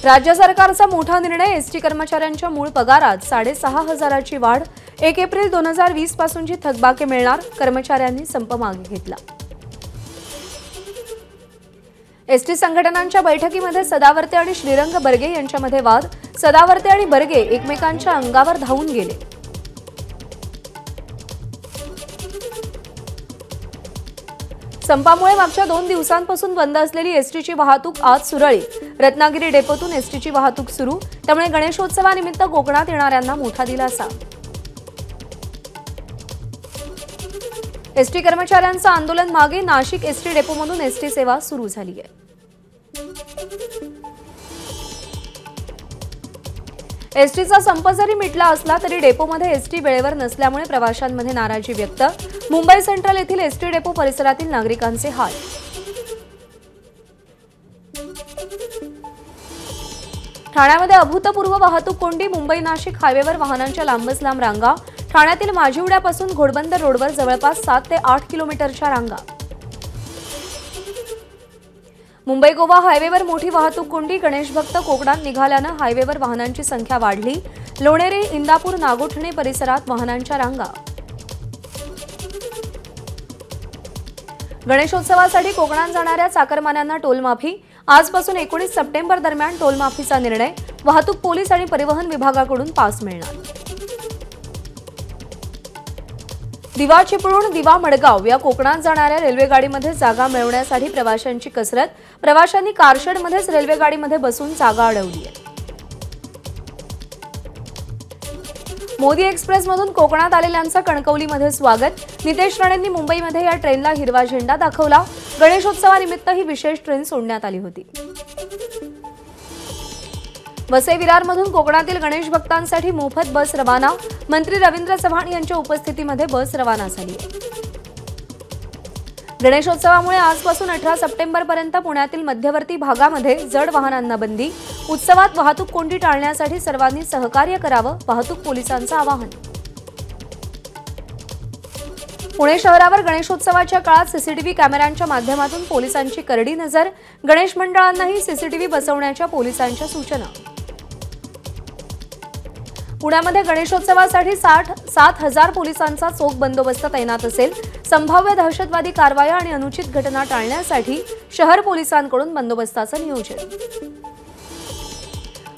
राज्य सरकारचा मोठा निर्णय, एसटी कर्मचाऱ्यांच्या मूळ पगारात 6,500ची वाढ। 1 एप्रिल 2020 पासूनची थकबाकी मिळणार, कर्मचाऱ्यांनी संप मागे घेतला। एसटी संघटनांच्या बैठकीमध्ये सदावर्ते आणि श्रीरंग बर्गे यांच्यामध्ये वाद। सदावर्ते आणि बर्गे एकमेकांच्या अंगावर धावून गेले। संपामुळे मागच्या 2 दिवसांपासून बंद असलेली एसटीची वाहतूक आज सुरळीत। रत्नागिरी डेपोतून एसटीची वाहतूक सुरू, त्यामुळे गणेशोत्सवानिमित्त कोकणात येणाऱ्यांना मोठा दिलासा। एसटी कर्मचाऱ्यांचं आंदोलन मागे, नाशिक एसटी डेपोमधून एसटी सेवा सुरू झाली आहे। एसटीचा संप जरी मिटला असला तरी डेपोमध्ये एसटी वेळेवर नसल्यामुळे प्रवाशांमध्ये नाराजी व्यक्त। मुंबई सेंट्रल येथील एसटी डेपो परिसरातील नागरिकांचे हाल। ठाण्यामध्ये अभूतपूर्व वाहतूक कोंडी, मुंबई नाशिक हायवेवर वाहनांच्या लांबच लांब रांगा। ठाण्यातील माजिवड्यापासून घोडबंदर रोडवर जवळपास 7 ते 8 किलोमीटरच्या रांगा। मुंबई गोवा हायवेवर मोठी वाहतूक कोंडी, गणेश भक्त कोकणात निघाल्यानं हायवेवर वाहनांची संख्या वाढली। लोणेरे, इंदापूर, नागोठणे परिसरात वाहनांच्या रांगा। गणेशोत्सवासाठी कोकणात जाणाऱ्या चाकरमान्यांना टोलमाफी। आजपासून 19 सप्टेंबर दरम्यान टोलमाफीचा निर्णय, वाहतूक पोलीस आणि परिवहन विभागाकडून पास मिळणार। दिवा चिपळूण, दिवा मडगाव या कोकणात जाणाऱ्या रेल्वेगाडीमध्ये जागा मिळवण्यासाठी प्रवाशांची कसरत। प्रवाशांनी कारशेडमध्येच रेल्वेगाडीमध्ये बसून जागा अडवली आहे। मोदी एक्सप्रेसमधून कोकणात आलेल्यांचं कणकवलीमध्ये स्वागत। नितेश राणेंनी मुंबईमध्ये या ट्रेनला हिरवा झेंडा दाखवला। गणेशोत्सवानिमित्त ही विशेष ट्रेन सोडण्यात आली होती। वसई विरारमधून कोकणातील गणेश भक्तांसाठी मोफत बस रवाना। मंत्री रवींद्र चव्हाण यांच्या उपस्थितीमध्ये बस रवाना झाली आहे। गणेशोत्सवामुळे आजपासून 18 सप्टेंबरपर्यंत पुण्यातील मध्यवर्ती भागामध्ये जड वाहनांना बंदी। उत्सवात वाहतूक कोंडी टाळण्यासाठी सर्वांनी सहकार्य करावं, वाहतूक पोलिसांचं आवाहन। पुणे शहरावर गणेशोत्सवाच्या काळात सीसीटीव्ही कॅमेऱ्यांच्या माध्यमातून पोलिसांची करडी नजर। गणेश मंडळांनाही सीसीटीव्ही बसवण्याच्या पोलिसांच्या सूचना। पुण्यामध्ये गणेशोत्सवासाठी 7,000 पोलिसांचा चोख बंदोबस्त तैनात असेल। संभाव्य दहशतवादी कारवाया आणि अनुचित घटना टाळण्यासाठी शहर पोलिसांकडून बंदोबस्ताचं नियोजन।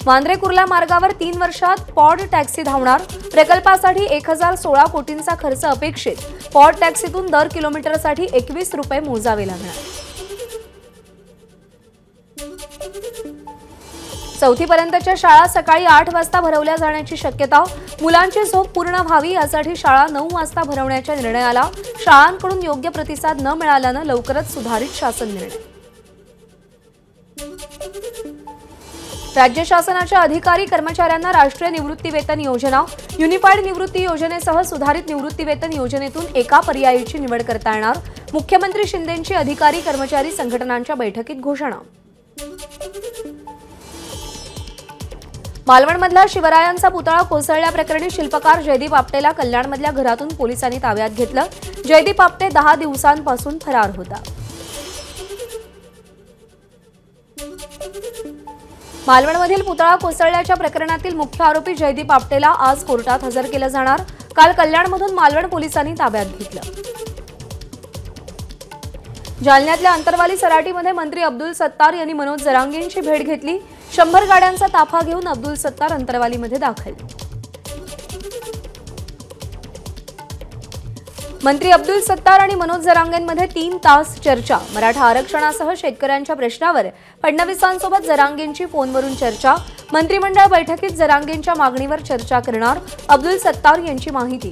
वांद्रे कुर्ला मार्गावर 3 वर्षात पॉड टॅक्सी धावणार। प्रकल्पासाठी 1016 कोटींचा खर्च अपेक्षित। पॉड टॅक्सीतून दर किलोमीटरसाठी 21 रुपये मोजावे लागणार। 4थी पर्यंतच्या शाळा सकाळी 8 वाजता भरवल्या जाण्याची शक्यता। मुलांची झोप पूर्ण व्हावी यासाठी शाळा 9 वाजता भरवण्याच्या निर्णयाला शाळांकडून योग्य प्रतिसाद न मिळाल्यानं लवकरच सुधारित शासन निर्णय। राज्य शासनाच्या अधिकारी कर्मचाऱ्यांना राष्ट्रीय निवृत्ती वेतन योजना, युनिफाईड निवृत्ती योजनेसह सुधारित निवृत्ती वेतन योजनेतून एका पर्यायाची निवड करता येणार। मुख्यमंत्री शिंदेंची अधिकारी कर्मचारी संघटनांच्या बैठकीत घोषणा। मालवणमधला शिवरायांचा पुतळा कोसळल्याप्रकरणी शिल्पकार जयदीप आपटेला कल्याणमधल्या घरातून पोलिसांनी ताब्यात घेतलं। जयदीप आपटे 10 दिवसांपासून फरार होता। मालवणमधील पुतळा कोसळल्याच्या प्रकरणातील मुख्य आरोपी जयदीप आपटेला आज कोर्टात हजर केलं जाणार। काल कल्याणमधून मालवण पोलिसांनी ताब्यात घेतलं। जालन्यातल्या अंतरवाली सराटीमध्ये मंत्री अब्दुल सत्तार यांनी मनोज जरांगेंची भेट घेतली। 100 गाड्यांचा ताफा घेऊन अब्दुल सत्तार अंतरवालीमध्ये दाखल। मंत्री अब्दुल सत्तार आणि मनोज जरांगेंमध्ये 3 तास चर्चा। मराठा आरक्षणासह शेतकऱ्यांच्या प्रश्नावर फडणवीसांसोबत जरांगेंची फोनवरून चर्चा। मंत्रिमंडळ बैठकीत जरांगेंच्या मागणीवर चर्चा करणार, अब्दुल सत्तार यांची माहिती।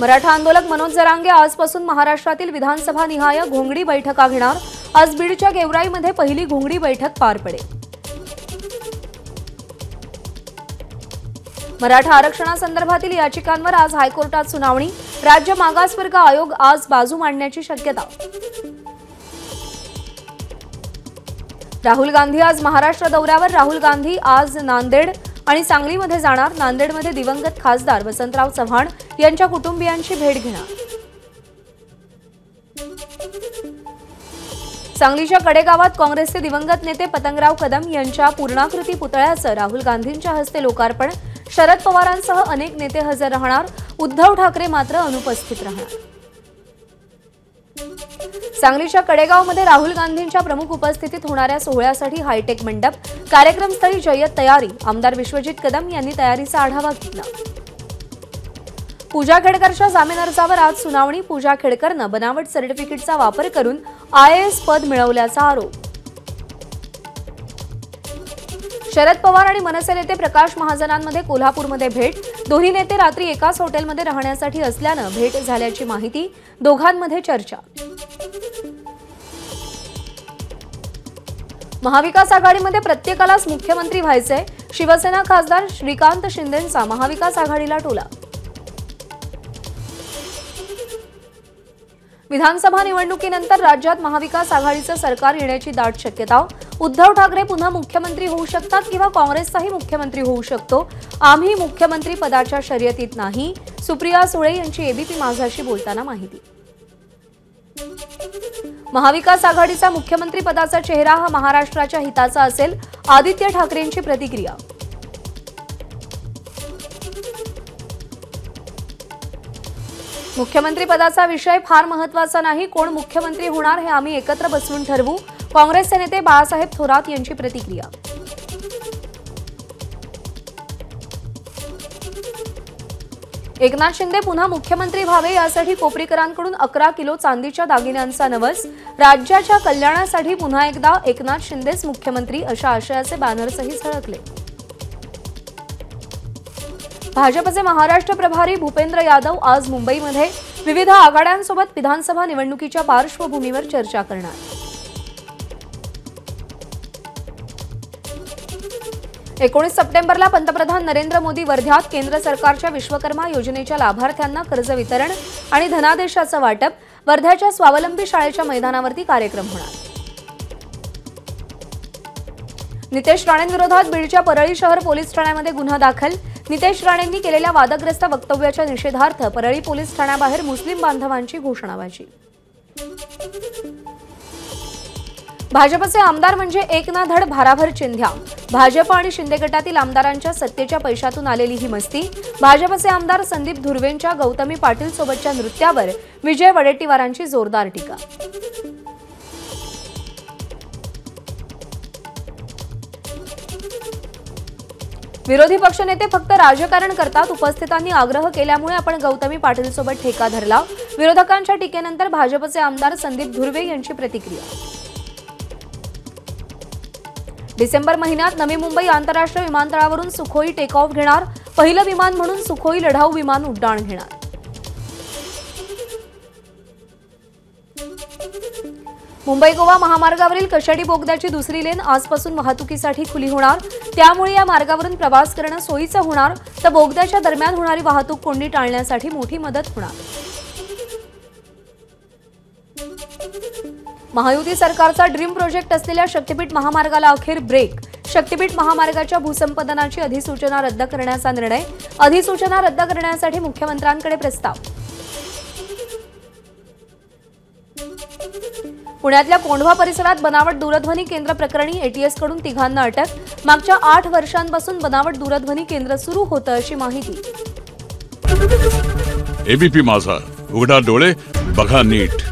मराठा आंदोलक मनोज जरांगे आजपासून महाराष्ट्रातील विधानसभा निहाय घोंगडी बैठका घेणार। आज बीडच्या गेवराईमध्ये पहिली घोंगडी बैठक पार पडेल। मराठा आरक्षणासंदर्भातील याचिकांवर आज हायकोर्टात सुनावणी। राज्य मागासवर्ग आयोग आज बाजू मांडण्याची शक्यता। राहुल गांधी आज महाराष्ट्र दौऱ्यावर। राहुल गांधी आज नांदेड आणि सांगलीमध्ये जाणार। नांदेडमध्ये दिवंगत खासदार वसंतराव चव्हाण यांच्या कुटुंबियांची भेट घेणार। सांगलीच्या कडेगावात काँग्रेसचे दिवंगत नेते पतंगराव कदम यांच्या पूर्णाकृती पुतळ्याचं राहुल गांधींच्या हस्ते लोकार्पण। शरद पवारांसह अनेक नेते हजर राहणार, उद्धव ठाकरे मात्र अनुपस्थित राहणार। सांगलीच्या कडेगावमध्ये राहुल गांधींच्या प्रमुख उपस्थितीत होणाऱ्या सोहळ्यासाठी हायटेक मंडप, कार्यक्रमस्थळी जय्यत तयारी। आमदार विश्वजित कदम यांनी तयारीचा आढावा घेतला। पूजा खेडकरच्या जामीन अर्जावर आज सुनावणी। पूजा खेडकरनं बनावट सर्टिफिकेटचा वापर करून IAS पद मिळवल्याचा आरोप। शरद पवार आणि मनसे नेते प्रकाश महाजनांमध्ये कोल्हापूरमध्ये भेट। दोन्ही नेते रात्री एकाच हॉटेलमध्ये राहण्यासाठी असल्यानं भेट झाल्याची माहिती। दोघांमध्ये चर्चा। महाविकास आघाडीमध्ये प्रत्येकालाच मुख्यमंत्री व्हायचंय। शिवसेना खासदार श्रीकांत शिंदेंचा महाविकास आघाडीला टोला। विधानसभा निवडणुकीनंतर राज्यात महाविकास आघाडीचं सरकार येण्याची दाट शक्यता। उद्धव ठाकरे पुन्हा मुख्यमंत्री होऊ शकतात किंवा काँग्रेसचाही मुख्यमंत्री होऊ शकतो। आम्ही मुख्यमंत्री पदाच्या शर्यतीत नाही, सुप्रिया सुळे यांची एबीपी माझाशी बोलताना माहिती। महाविकास आघाडीचा मुख्यमंत्री पदाचा चेहरा हा महाराष्ट्राच्या हिताचा असेल, आदित्य ठाकरेंची प्रतिक्रिया। मुख्यमंत्री पदाचा विषय फार महत्त्वाचा नाही, कोण मुख्यमंत्री होणार हे आम्ही एकत्र बसून ठरवू, काँग्रेसचे नेते बाळासाहेब थोरात यांची प्रतिक्रिया। एकनाथ शिंदे पुन्हा मुख्यमंत्री व्हावे यासाठी कोपरीकरांकडून 11 किलो चांदीच्या दागिन्यांचा नवस। राज्याच्या कल्याणासाठी पुन्हा एकदा एकनाथ शिंदेच मुख्यमंत्री अशा आशयाचे बॅनर्सही झळकले। भाजपचे महाराष्ट्र प्रभारी भूपेंद्र यादव आज मुंबईमध्ये विविध आघाड्यांसोबत विधानसभा निवडणुकीच्या पार्श्वभूमीवर चर्चा करणार। 19 सप्टेंबरला पंतप्रधान नरेंद्र मोदी वर्ध्यात केंद्र सरकारच्या विश्वकर्मा योजनेच्या लाभार्थ्यांना कर्ज वितरण आणि धनादेशाचं वाटप। वर्ध्याच्या स्वावलंबी शाळेच्या मैदानावरती कार्यक्रम होणार। नितेश राणेंविरोधात बीडच्या परळी शहर पोलीस ठाण्यामध्ये गुन्हा दाखल। नितेश राणेंनी केलेल्या वादग्रस्त वक्तव्याच्या निषेधार्थ परळी पोलीस ठाण्याबाहेर मुस्लिम बांधवांची घोषणाबाजी। भाजपचे आमदार म्हणजे एक ना धड भाराभर चिंध्या। भाजप आणि शिंदे गटातील आमदारांच्या सत्तेच्या पैशातून आलेली ही मस्ती। भाजपचे आमदार संदीप धुर्वेंच्या गौतमी पाटील सोबतच्या नृत्यावर विजय वडेट्टीवारांची जोरदार टीका। विरोधी पक्षनेते फक्त राजकारण करतात, उपस्थितांनी आग्रह केल्यामुळे आपण गौतमी पाटील सोबत ठेका धरला। विरोधकांच्या टीकेनंतर भाजपचे आमदार संदीप धुर्वे यांची प्रतिक्रिया। डिसेंबर महिन्यात नवी मुंबई आंतरराष्ट्रीय विमानतळावरून सुखोई टेक ऑफ घेणार। पहिलं विमान म्हणून सुखोई लढाऊ विमान उड्डाण घेणार। मुंबई गोवा महामार्गावरील कशाडी बोगद्याची दुसरी लेन आजपासून वाहतुकीसाठी खुली होणार। त्यामुळे या मार्गावरून प्रवास करणं सोयीचं होणार, तर बोगद्याच्या दरम्यान होणारी वाहतूक कोंडी टाळण्यासाठी मोठी मदत होणार। महायुती सरकारचा ड्रीम प्रोजेक्ट असलेल्या शक्तीपीठ महामार्गाला अखेर ब्रेक। शक्तीपीठ महामार्गाच्या भूसंपादनाची अधिसूचना रद्द करण्याचा निर्णय। अधिसूचना रद्द करण्यासाठी मुख्यमंत्र्यांकडे प्रस्ताव। पुण्यातल्या कोंढवा परिसरात बनावट दूरध्वनी केंद्र प्रकरणी ATS कडून तिघांना अटक। मागच्या 8 वर्षांपासून बनावट दूरध्वनी केंद्र सुरू होतं अशी माहिती। एबीपी माझा, उघडा डोळे बघा नीट।